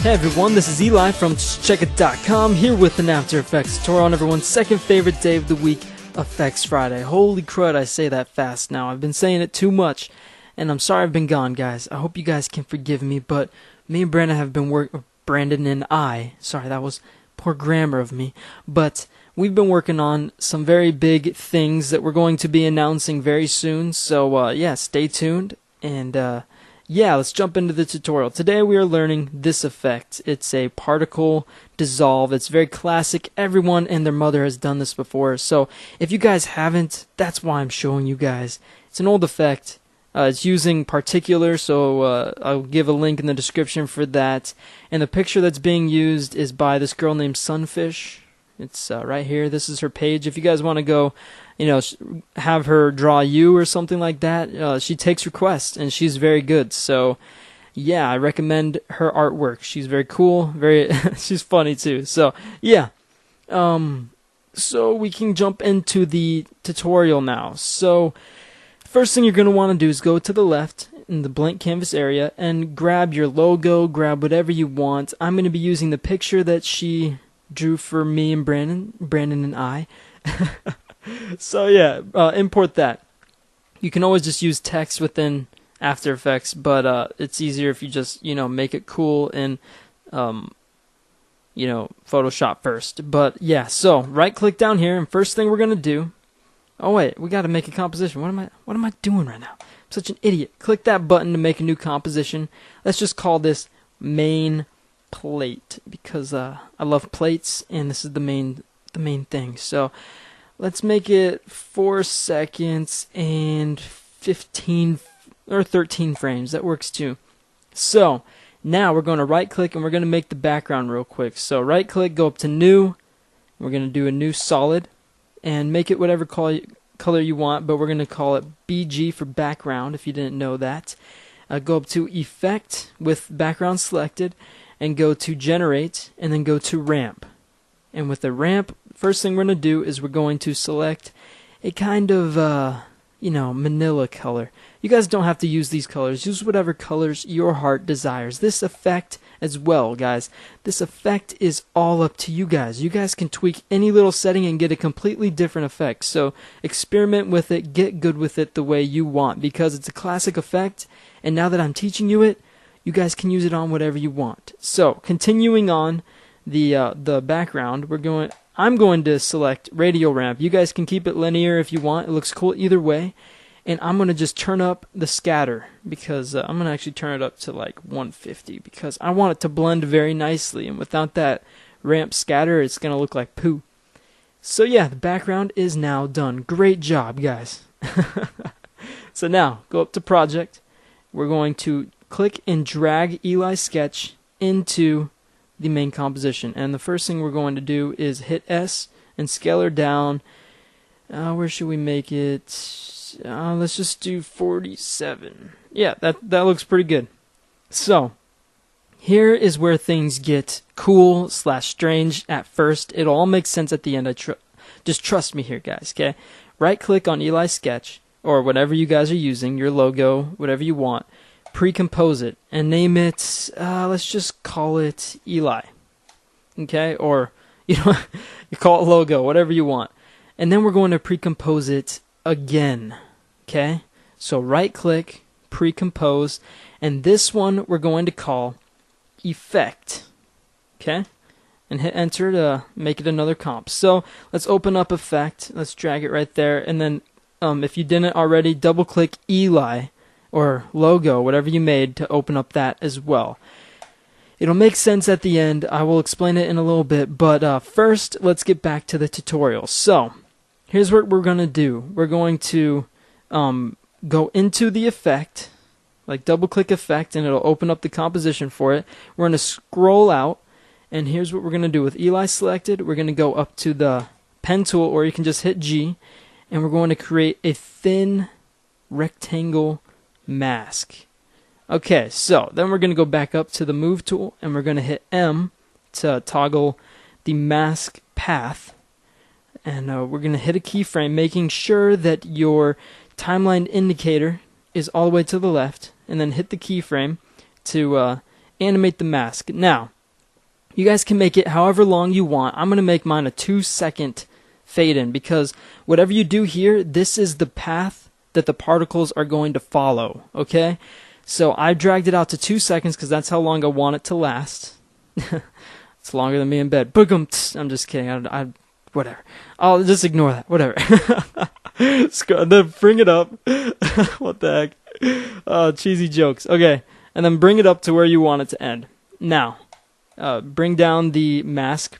Hey everyone, this is Eli from checkit.com here with an After Effects tutorial on everyone's second favorite day of the week, Effects Friday. Holy crud, I say that fast now. I've been saying it too much, and I'm sorry I've been gone, guys. I hope you guys can forgive me, but me and Brandon have been Brandon and I, sorry, that was poor grammar of me, but we've been working on some very big things that we're going to be announcing very soon, so yeah, stay tuned, and yeah, let's jump into the tutorial. Today we are learning this effect. It's a particle dissolve. It's very classic. Everyone and their mother has done this before. So if you guys haven't, that's why I'm showing you guys. It's an old effect. It's using Particular, so I'll give a link in the description for that. And the picture that's being used is by this girl named Sunfish. It's right here. This is her page. If you guys want to go, have her draw you or something like that, she takes requests and she's very good. So, yeah, I recommend her artwork. She's very cool. She's funny too. So, yeah. So we can jump into the tutorial now. So, first thing you're going to want to do is go to the left in the blank canvas area and grab your logo, grab whatever you want. I'm going to be using the picture that she drew for me and Brandon and I. So yeah, import that. You can always just use text within After Effects, but it's easier if you just make it cool in Photoshop first. But yeah, so right click down here, and first thing we're gonna do. Oh wait, we got to make a composition. What am I doing right now? I'm such an idiot. Click that button to make a new composition. Let's just call this main plate because I love plates, and this is the main thing. So let's make it 4 seconds and 15 or 13 frames. That works too. So now we're going to right click and we're going to make the background real quick. So right click, go up to new. We're going to do a new solid and make it whatever color you want, but we're going to call it BG for background if you didn't know that. Go up to effect with background selected and go to generate and then go to ramp. And with the ramp, first thing we're going to do is we're going to select a kind of manila color. You guys don't have to use these colors. Use whatever colors your heart desires. This effect as well, guys. This effect is all up to you guys. You guys can tweak any little setting and get a completely different effect. So experiment with it. Get good with it the way you want because it's a classic effect. And now that I'm teaching you it, you guys can use it on whatever you want. So continuing on the background, I'm going to select radial ramp. You guys can keep it linear if you want. It looks cool either way. And I'm going to just turn up the scatter because I'm going to actually turn it up to like 150 because I want it to blend very nicely. And without that ramp scatter, it's going to look like poo. So yeah, the background is now done. Great job, guys. So now, go up to project. We're going to click and drag Eli's sketch into the main composition. And the first thing we're going to do is hit S and scale her down. Where should we make it? Let's just do 47. Yeah, that looks pretty good. So, here is where things get cool / strange at first. It'll all make sense at the end. Just trust me here, guys, okay? Right click on Eli's sketch, or whatever you guys are using, your logo, whatever you want. Pre-compose it and name it, let's just call it Eli. Okay? Or, you call it logo, whatever you want. And then we're going to pre-compose it again. Okay? So right click, pre-compose, and this one we're going to call effect. Okay? And hit enter to make it another comp. So let's open up effect. Let's drag it right there. And then if you didn't already, double click Eli or logo, whatever you made, to open up that as well. It'll make sense at the end. I will explain it in a little bit, but first, let's get back to the tutorial. So, here's what we're going to do. We're going to go into the effect, like double-click effect, and it'll open up the composition for it. We're going to scroll out, and here's what we're going to do. With Eli selected, we're going to go up to the pen tool, or you can just hit G, and we're going to create a thin rectangle mask. Okay, so then we're going to go back up to the move tool and we're going to hit M to toggle the mask path, and we're going to hit a keyframe, making sure that your timeline indicator is all the way to the left, and then hit the keyframe to animate the mask. Now, You guys can make it however long you want. I'm going to make mine a 2-second fade in because whatever you do here, this is the path that the particles are going to follow, okay? So I dragged it out to 2 seconds because that's how long I want it to last. It's longer than me in bed. Boom! I'm just kidding. I whatever. I'll just ignore that. Whatever. Then bring it up. What the heck? Cheesy jokes. Okay, and then bring it up to where you want it to end. Now, bring down the mask,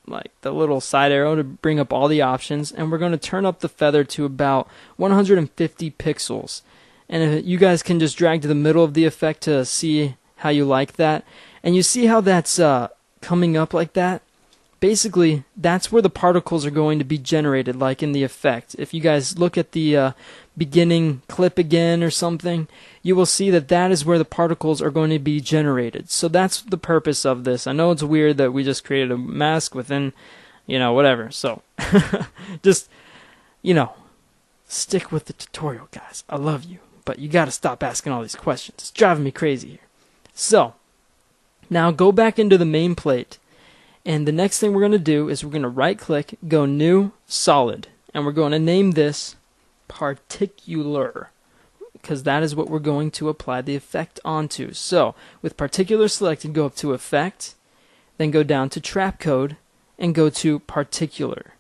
like the little side arrow to bring up all the options, and we're going to turn up the feather to about 150 pixels. And you guys can just drag to the middle of the effect to see how you like that. And you see how that's coming up like that? Basically, that's where the particles are going to be generated, like in the effect. If you guys look at the beginning clip again or something, you will see that that is where the particles are going to be generated. So that's the purpose of this. I know it's weird that we just created a mask within, whatever. So, just, stick with the tutorial, guys. I love you. But you got to stop asking all these questions. It's driving me crazy here. So, now go back into the main plate. And the next thing we're going to do is we're going to right click, go new, solid. And we're going to name this Particular, because that is what we're going to apply the effect onto. So with Particular selected, go up to Effect, then go down to Trapcode, and go to Particular.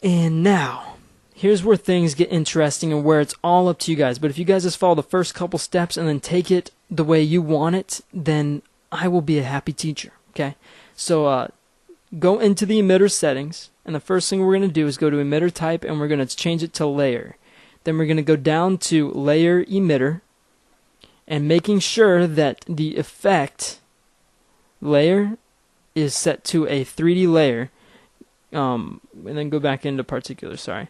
And now, here's where things get interesting and where it's all up to you guys. But if you guys just follow the first couple steps and then take it the way you want it, then I will be a happy teacher, okay? So go into the emitter settings, and the first thing we're going to do is go to emitter type, and we're going to change it to layer. Then we're going to go down to layer emitter, and making sure that the effect layer is set to a 3D layer, and then go back into particular, sorry.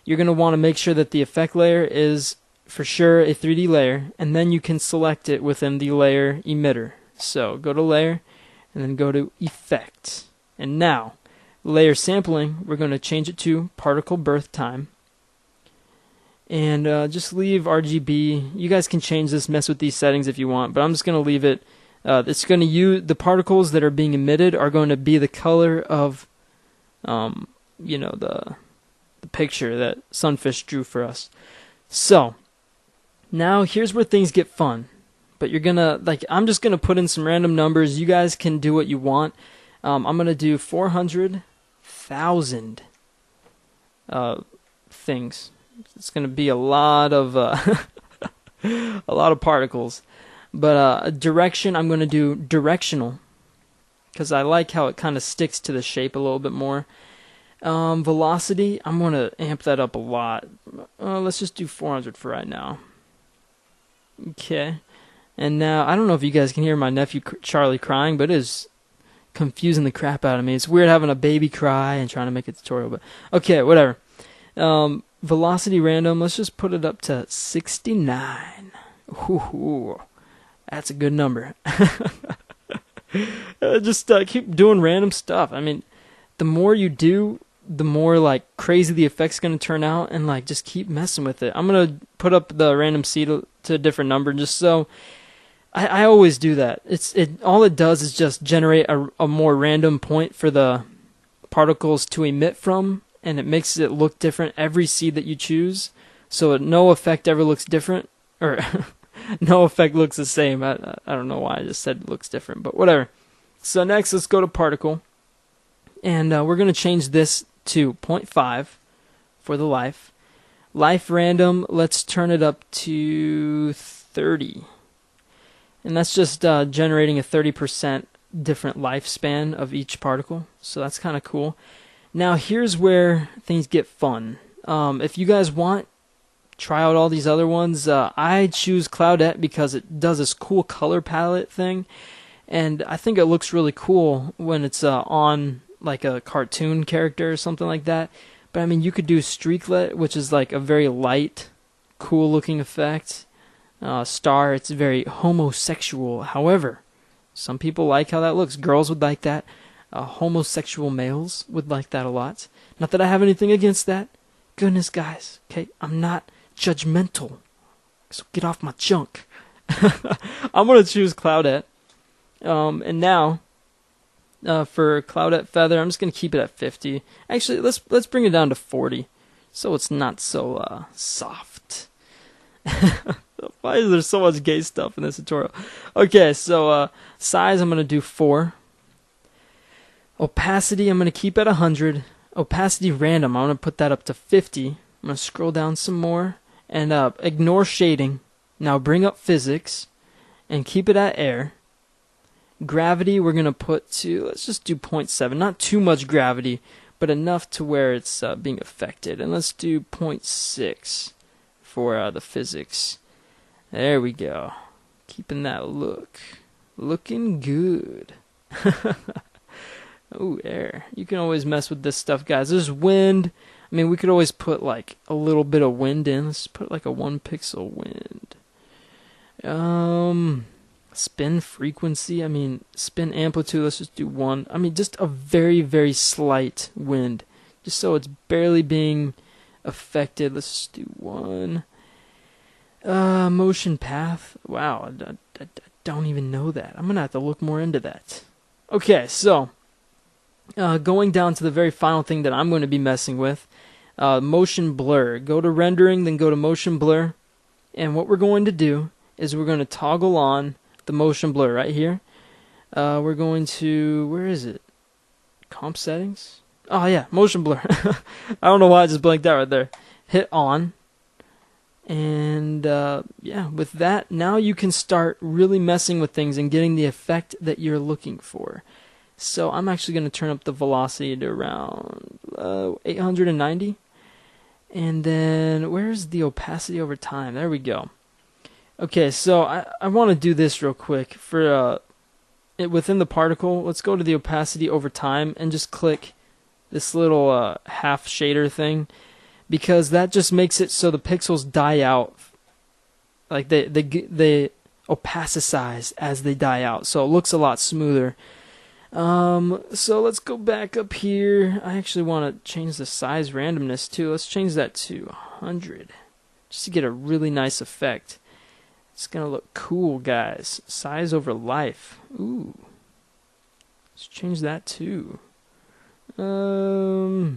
You're going to want to make sure that the effect layer is for sure a 3D layer, and then you can select it within the layer emitter. So go to layer, and then go to Effect. And now, layer sampling, we're going to change it to particle birth time. And just leave RGB. You guys can change this, mess with these settings if you want, but I'm just going to leave it. It's going to use the particles that are being emitted are going to be the color of, the picture that Sunfish drew for us. So, now here's where things get fun. But you're gonna, I'm just gonna put in some random numbers. You guys can do what you want. I'm gonna do 400,000 things. It's gonna be a lot of a lot of particles. But direction, I'm gonna do directional because I like how it kind of sticks to the shape a little bit more. Velocity, I'm gonna amp that up a lot. Let's just do 400 for right now. Okay. And now, I don't know if you guys can hear my nephew Charlie crying, but it is confusing the crap out of me. It's weird having a baby cry and trying to make a tutorial, but okay, whatever. Velocity random, let's just put it up to 69. Ooh, that's a good number. Just keep doing random stuff. I mean, the more you do, the more crazy the effect's going to turn out, and just keep messing with it. I'm going to put up the random seed to a different number just so... I always do that. All it does is just generate a more random point for the particles to emit from, and it makes it look different every seed that you choose. So no effect ever looks different, or no effect looks the same. I don't know why I just said it looks different, but whatever. So next, let's go to particle, and we're going to change this to 0.5 for the life. Life random, let's turn it up to 30. And that's just generating a 30% different lifespan of each particle. So that's kind of cool. Now here's where things get fun. If you guys want, try out all these other ones. I choose Cloudette because it does this cool color palette thing. And I think it looks really cool when it's on a cartoon character or something like that. But I mean, you could do Streaklet, which is a very light, cool looking effect. Star, it's very homosexual. However, some people like how that looks. Girls would like that. Homosexual males would like that a lot. Not that I have anything against that. Goodness, guys. Okay, I'm not judgmental. So get off my junk. I'm going to choose Cloudette. And now, for Cloudette feather. I'm just gonna keep it at 50. Actually, let's bring it down to 40, so it's not so soft. Why is there so much gay stuff in this tutorial? Okay, so size I'm gonna do 4. Opacity I'm gonna keep at 100. Opacity random I'm gonna put that up to 50. I'm gonna scroll down some more and ignore shading. Now bring up physics and keep it at air. Gravity we're going to put to, let's just do 0.7. Not too much gravity, but enough to where it's being affected. And let's do 0.6 for the physics. There we go. Keeping that look. Looking good. Oh, air. You can always mess with this stuff, guys. There's wind. I mean, we could always put like a little bit of wind in. Let's put like a 1 pixel wind. Spin frequency, I mean, spin amplitude, let's just do 1. I mean, just a very, very slight wind, just so it's barely being affected. Let's just do 1. Motion path, wow, I don't even know that. I'm gonna have to look more into that. Okay, so going down to the very final thing that I'm going to be messing with, motion blur. Go to rendering, then go to motion blur, and what we're going to do is we're going to toggle on the motion blur right here. We're going to, where is it? Comp settings? Oh yeah, motion blur. I don't know why I just blanked out right there. Hit on. And yeah, with that, now you can start really messing with things and getting the effect that you're looking for. So I'm actually going to turn up the velocity to around 890. And then, where's the opacity over time? There we go. Okay, so I want to do this real quick. For within the particle, let's go to the opacity over time and just click this little half shader thing, because that just makes it so the pixels die out, like they opacicize as they die out, so it looks a lot smoother. So let's go back up here. I actually want to change the size randomness too. Let's change that to 100 just to get a really nice effect. It's gonna look cool, guys. Size over life. Ooh. Let's change that too. Nah.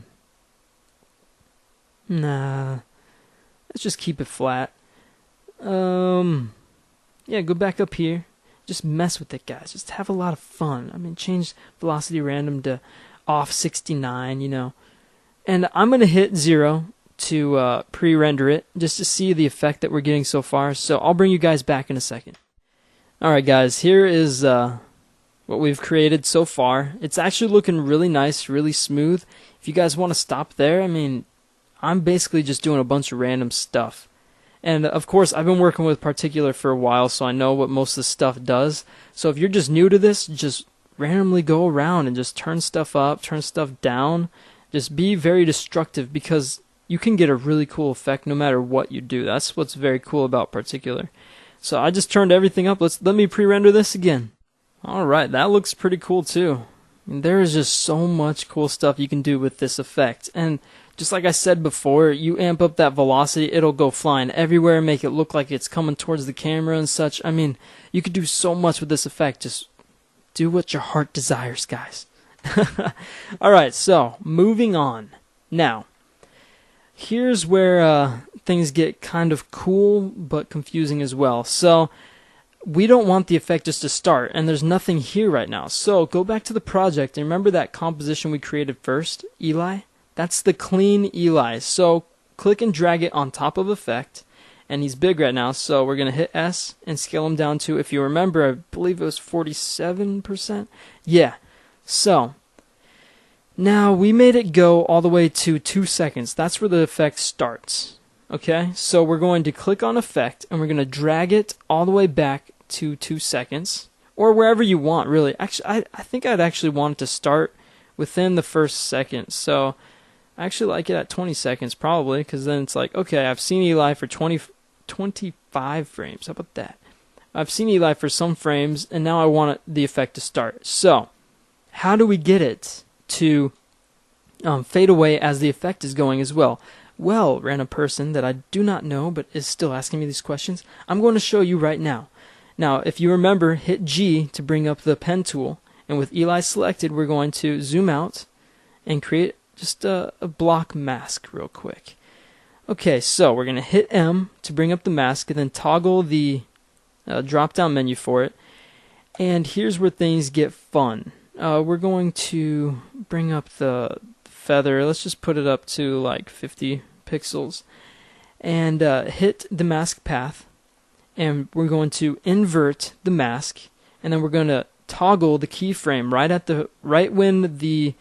Let's just keep it flat. Yeah, go back up here. Just mess with it, guys. Just have a lot of fun. I mean, change velocity random to off 69, you know. And I'm gonna hit 0 to pre-render it just to see the effect that we're getting so far. So I'll bring you guys back in a second. Alright guys, here is what we've created so far. It's actually looking really nice, really smooth. If you guys want to stop there, I mean, I'm basically just doing a bunch of random stuff. And of course, I've been working with Particular for a while, so I know what most of the stuff does. So if you're just new to this, just randomly go around and just turn stuff up, turn stuff down. Just be very destructive, because you can get a really cool effect no matter what you do. That's what's very cool about Particular. So I just turned everything up. Let me pre-render this again. Alright, that looks pretty cool too. There is just so much cool stuff you can do with this effect. And just like I said before, you amp up that velocity, it'll go flying everywhere, make it look like it's coming towards the camera and such. I mean, you could do so much with this effect. Just do what your heart desires, guys. Alright, so moving on. Now, here's where things get kind of cool but confusing as well. So we don't want the effect just to start, and there's nothing here right now. So go back to the project and remember that composition we created first, Eli? That's the clean Eli. So click and drag it on top of effect, and he's big right now, so we're going to hit S and scale him down to, if you remember, I believe it was 47%. Yeah. So now we made it go all the way to 2 seconds. That's where the effect starts. Okay, so we're going to click on effect and we're going to drag it all the way back to 2 seconds, or wherever you want, really. Actually, I think I'd actually want it to start within the first second. So I actually like it at 20 seconds probably, because then it's like, okay, I've seen Eli for 25 frames. How about that? I've seen Eli for some frames, and now I want the effect to start. So how do we get it to fade away as the effect is going as well? Well, random person that I do not know but is still asking me these questions, I'm going to show you right now. Now, if you remember, hit G to bring up the pen tool, And with Eli selected, we're going to zoom out and create just a block mask real quick. Okay, so we're going to hit M to bring up the mask and then toggle the drop-down menu for it. And here's where things get fun. We're going to bring up the feather. Let's just put it up to like 50 pixels. And hit the mask path. And we're going to invert the mask. And then we're going to toggle the keyframe right when the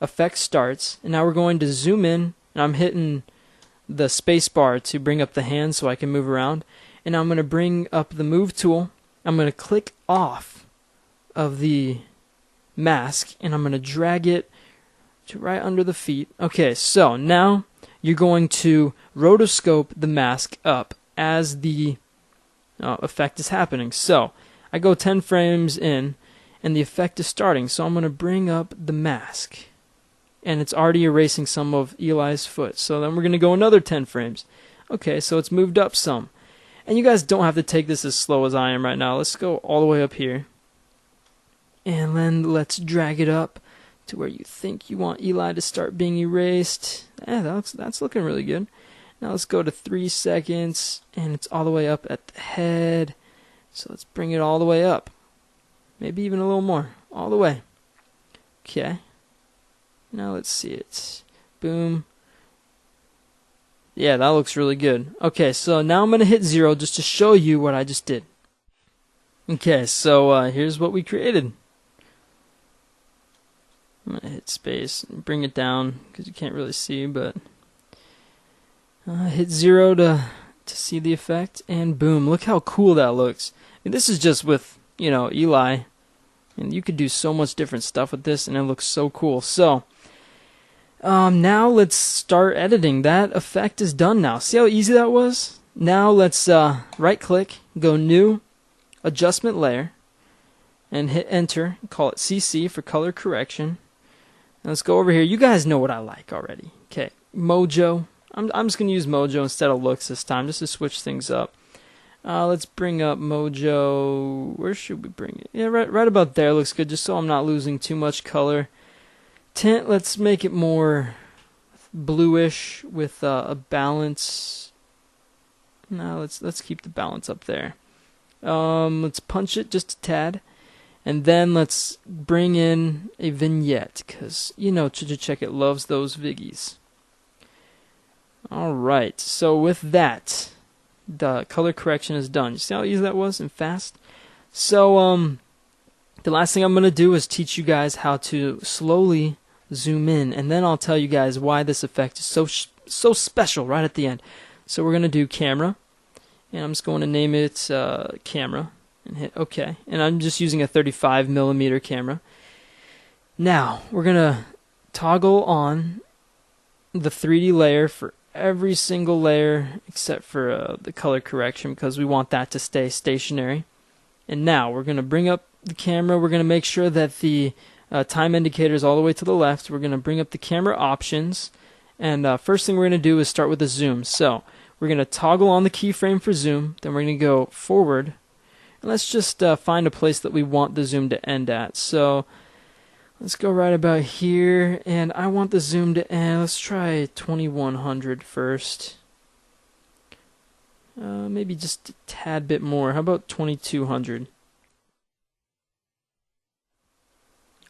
effect starts. And now we're going to zoom in. And I'm hitting the space bar to bring up the hand so I can move around. And I'm going to bring up the move tool. I'm going to click off of the mask and I'm going to drag it to right under the feet. Okay, so now you're going to rotoscope the mask up as the effect is happening. So I go 10 frames in and the effect is starting. So I'm going to bring up the mask. And it's already erasing some of Eli's foot. So then we're going to go another 10 frames. Okay, so it's moved up some. And you guys don't have to take this as slow as I am right now. Let's go all the way up here. And then let's drag it up to where you think you want Eli to start being erased. That's looking really good. Now let's go to 3 seconds. And it's all the way up at the head. So let's bring it all the way up. Maybe even a little more. All the way. Okay. Now let's see it. Boom. Yeah, that looks really good. Okay, so now I'm going to hit 0 just to show you what I just did. Okay, so here's what we created. I'm going to hit space and bring it down because you can't really see, but hit 0 to see the effect, and boom, look how cool that looks. I mean, this is just with, Eli, and you could do so much different stuff with this, and it looks so cool. So now let's start editing. That effect is done now. See how easy that was? Now let's right click, go new, adjustment layer, and hit enter. Call it CC for color correction. Now let's go over here. You guys know what I like already. Okay, Mojo. I'm just going to use Mojo instead of looks this time just to switch things up. Let's bring up Mojo. Where should we bring it? Yeah, right about there looks good just so I'm not losing too much color. Tint, let's make it more bluish with a balance. No, let's keep the balance up there. Let's punch it just a tad, and then let's bring in a vignette because Check It loves those viggies. All right, so with that, the color correction is done. You see how easy that was and fast? So the last thing I'm gonna do is teach you guys how to slowly zoom in, and then I'll tell you guys why this effect is so special right at the end. So we're going to do camera, and I'm just going to name it camera, and hit OK. And I'm just using a 35mm camera. Now we're going to toggle on the 3D layer for every single layer except for the color correction because we want that to stay stationary. And now we're going to bring up the camera. We're going to make sure that the time indicator is all the way to the left. We're going to bring up the camera options, and first thing we're going to do is start with the zoom. So we're going to toggle on the keyframe for zoom, then we're going to go forward, and let's just find a place that we want the zoom to end at. So let's go right about here, and I want the zoom to end. Let's try 2100 first. Maybe just a tad bit more. How about 2200?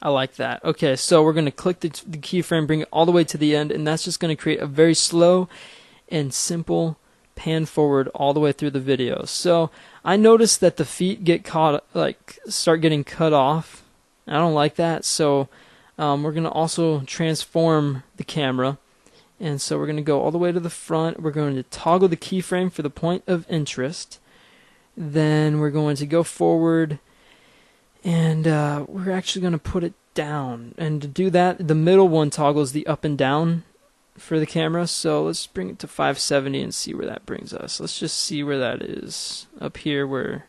I like that. Okay, so we're going to click the keyframe, bring it all the way to the end, and that's just going to create a very slow and simple pan forward all the way through the video. So I noticed that the feet get start getting cut off. I don't like that, so we're going to also transform the camera. And so we're going to go all the way to the front. We're going to toggle the keyframe for the point of interest. Then we're going to go forward. And we're actually going to put it down. And to do that, the middle one toggles the up and down for the camera. So let's bring it to 570 and see where that brings us. Let's just see where that is. Up here where,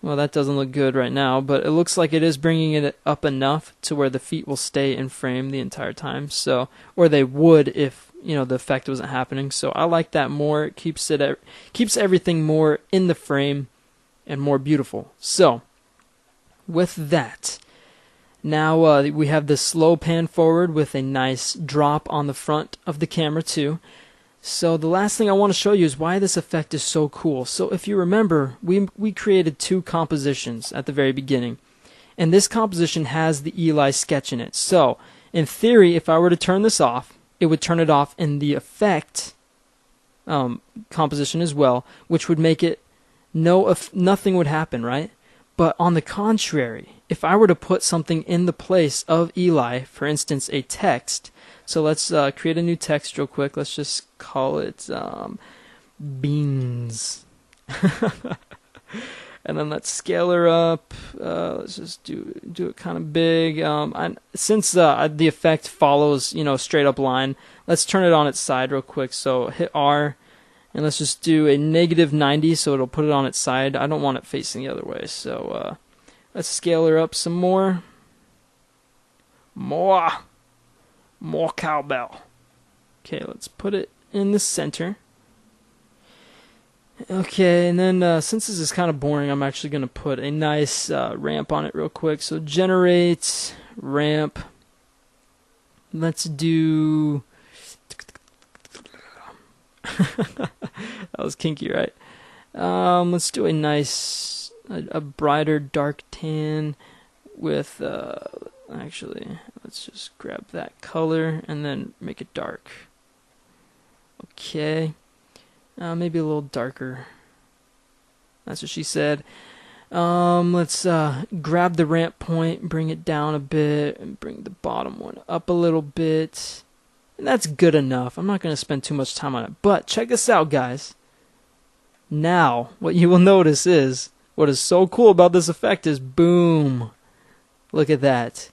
well, that doesn't look good right now, but it looks like it is bringing it up enough to where the feet will stay in frame the entire time. So, or they would if, the effect wasn't happening. So I like that more. It keeps everything more in the frame and more beautiful. So with that, Now we have this slow pan forward with a nice drop on the front of the camera too. So the last thing I want to show you is why this effect is so cool. So if you remember, we created 2 compositions at the very beginning. And this composition has the Eli sketch in it. So in theory, if I were to turn this off, it would turn it off in the effect composition as well, which would make it nothing would happen, right? But on the contrary, if I were to put something in the place of Eli, for instance, a text. So let's create a new text real quick. Let's just call it beans. And then let's scale her up. Let's just do it kind of big. Since the effect follows, straight up line, let's turn it on its side real quick. So hit R, and let's just do a -90, so it'll put it on its side. I don't want it facing the other way. So let's scale her up some more. More cowbell. Okay, let's put it in the center. Okay, and then since this is kind of boring, I'm actually going to put a nice ramp on it real quick. So generate ramp. Let's do... That was kinky, right? Let's do a nice, a brighter dark tan with... Actually, let's just grab that color and then make it dark. Okay. Maybe a little darker. That's what she said. Let's grab the ramp point, bring it down a bit, and bring the bottom one up a little bit. And that's good enough. I'm not going to spend too much time on it. But check this out, guys. Now, what you will notice is, what is so cool about this effect is, boom. Look at that.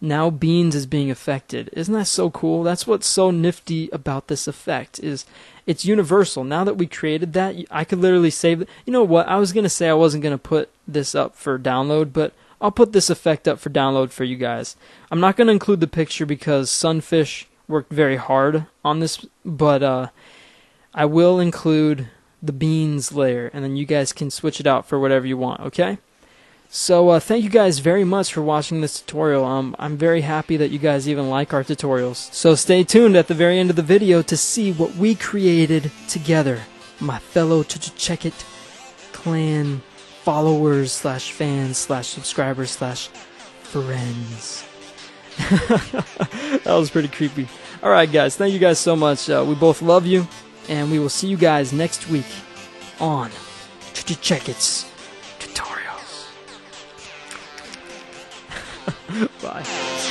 Now beans is being affected. Isn't that so cool? That's what's so nifty about this effect, is it's universal. Now that we created that, I could literally save it. You know what? I was going to say I wasn't going to put this up for download, but I'll put this effect up for download for you guys. I'm not going to include the picture because Sunfish worked very hard on this, but I will include the beans layer, and then you guys can switch it out for whatever you want, okay? So thank you guys very much for watching this tutorial. I'm very happy that you guys even like our tutorials. So stay tuned at the very end of the video to see what we created together. My fellow Check It clan followers / fans / subscribers / friends. That was pretty creepy. Alright guys, thank you guys so much. We both love you, and we will see you guys next week on Check It's tutorials. Bye.